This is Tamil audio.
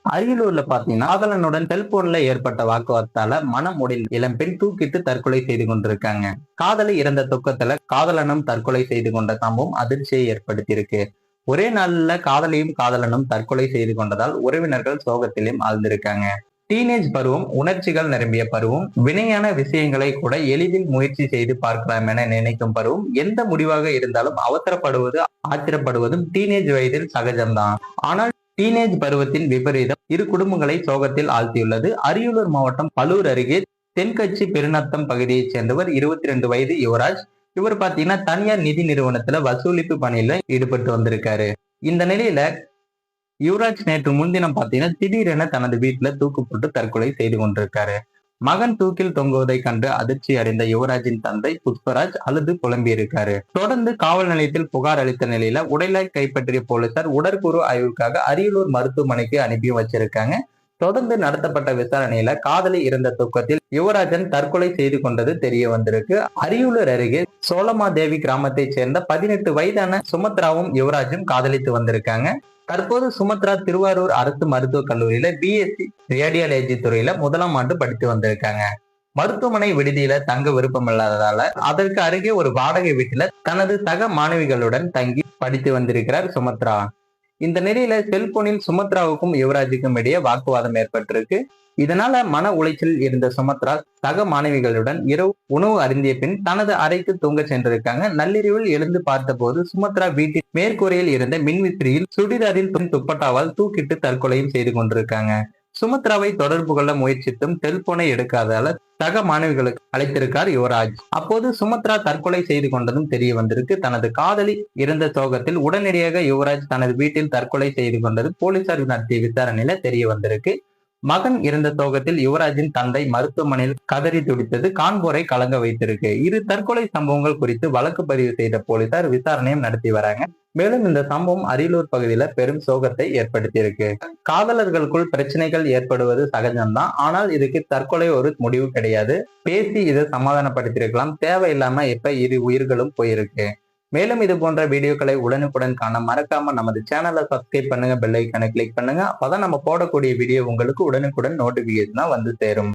அரியலூர்ல பாத்தீங்கன்னா காதலனுடன் செல்போன்ல ஏற்பட்ட வாக்குவாதத்தால மனம் முடியல இளம்பெண் தூக்கிட்டு தற்கொலை செய்து கொண்டிருக்காங்க. காதலி இறந்த துக்கத்துல காதலனும் தற்கொலை செய்து கொண்ட சம்பவம் அதிர்ச்சியை ஏற்படுத்தியிருக்கு. ஒரே நாள்ல காதலியும் காதலனும் தற்கொலை செய்து கொண்டதால் உறவினர்கள் சோகத்திலும் ஆழ்ந்திருக்காங்க. டீனேஜ் பருவம் உணர்ச்சிகள் நிரம்பிய பருவம், வினையான விஷயங்களை கூட எளிதில் முயற்சி செய்து பார்க்கலாம் என நினைக்கும் பருவம். எந்த முடிவாக இருந்தாலும் அவசரப்படுவது ஆத்திரப்படுவதும் டீனேஜ் வயதில் சகஜம்தான். ஆனால் டீனேஜ் பருவத்தின் விபரீதம் இரு குடும்பங்களை சோகத்தில் ஆழ்த்தியுள்ளது. அரியலூர் மாவட்டம் பலூர் அருகே தென்கட்சி பெருநத்தம் பகுதியைச் சேர்ந்தவர் 22 வயது யுவராஜ். இவர் பாத்தீங்கன்னா தனியார் நிதி நிறுவனத்துல வசூலிப்பு பணியில ஈடுபட்டு வந்திருக்காரு. இந்த நிலையில யுவராஜ் நேற்று முன்தினம் பாத்தீங்கன்னா திடீரென தனது வீட்டுல தூக்கு போட்டு தற்கொலை செய்து கொண்டிருக்காரு. மகன் தூக்கில் தொங்குவதை கண்டு அதிர்ச்சி அடைந்த யுவராஜின் தந்தை புஷ்பராஜ் அழுது புலம்பியிருக்காரு. தொடர்ந்து காவல் நிலையத்தில் புகார் அளித்த நிலையில உடலை கைப்பற்றிய போலீசார் உடற்கூறு ஆய்வுக்காக அரியலூர் மருத்துவமனைக்கு அனுப்பி வச்சிருக்காங்க. தொடர்ந்து நடத்தப்பட்ட விசாரணையில காதலி இறந்த தூக்கத்தில் யுவராஜன் தற்கொலை செய்து கொண்டது தெரிய வந்திருக்கு. அரியலூர் அருகே சோலமாதேவி கிராமத்தைச் சேர்ந்த 18 வயதான சுமத்ராவும் யுவராஜும் காதலித்து வந்திருக்காங்க. தற்போது சுமத்ரா திருவாரூர் அரசு மருத்துவக் கல்லூரியில பிஎஸ்சி ரேடியாலஜி துறையில 1ஆம் ஆண்டு படித்து வந்திருக்காங்க. மருத்துவமனை விடுதியில தங்க விருப்பம் இல்லாததால அதற்கு அருகே ஒரு வாடகை வீட்டுல தனது சக மாணவிகளுடன் தங்கி படித்து வந்திருக்கிறார் சுமத்ரா. இந்த நிலையில செல்போனில் சுமத்ராவுக்கும் யுவராஜுக்கும் இடையே வாக்குவாதம் ஏற்பட்டிருக்கு. இதனால மன உளைச்சல் இருந்த சுமத்ரா சக மாணவிகளுடன் இரவு உணவு அருந்திய பின் தனது அறைக்கு தூங்க சென்றிருக்காங்க. நள்ளிரவில் எழுந்து பார்த்தபோது சுமத்ரா வீட்டின் மேற்கூரையில் இருந்த மின்விசிறியில் சுடிதாரில் துப்பட்டாவால் தூக்கிட்டு தற்கொலையும் செய்து கொண்டிருக்காங்க. சுமத்ராவை தொடர்பு கொள்ள முயற்சித்தும் செல்போனை எடுக்காதால சக மாணவிகளுக்கு அழைத்திருக்கார் யுவராஜ். அப்போது சுமத்ரா தற்கொலை செய்து கொண்டதும் தெரிய வந்திருக்கு. தனது காதலி இறந்த சோகத்தில் உடனடியாக யுவராஜ் தனது வீட்டில் தற்கொலை செய்து கொண்டது போலீசார் நடத்திய விசாரணையில தெரிய வந்திருக்கு. மகன் இறந்த சோகத்தில் யுவராஜின் தந்தை மருத்துவமனையில் கதறி துடித்தது காண்போரை கலங்க வைத்திருக்கு. இரு தற்கொலை சம்பவங்கள் குறித்து வழக்கு பதிவு செய்த போலீசார் விசாரணையும் நடத்தி வராங்க. மேலும் இந்த சம்பவம் அரியலூர் பகுதியில பெரும் சோகத்தை ஏற்படுத்தியிருக்கு. காதலர்களுக்குள் பிரச்சனைகள் ஏற்படுவது சகஜம்தான். ஆனால் இதுக்கு தற்கொலை ஒரு முடிவு கிடையாது. பேசி இதை சமாதானப்படுத்தியிருக்கலாம். தேவையில்லாம இப்ப இரு உயிர்களும் போயிருக்கு. மேலும் இது போன்ற வீடியோக்களை உடனுக்குடன் காண மறக்காம நமது சேனலை சப்ஸ்கிரைப் பண்ணுங்க, பெல் ஐக்கானை கிளிக் பண்ணுங்க. அப்பதான் நம்ம போடக்கூடிய வீடியோ உங்களுக்கு உடனுக்குடன் நோட்டிபிகேஷனா வந்து சேரும்.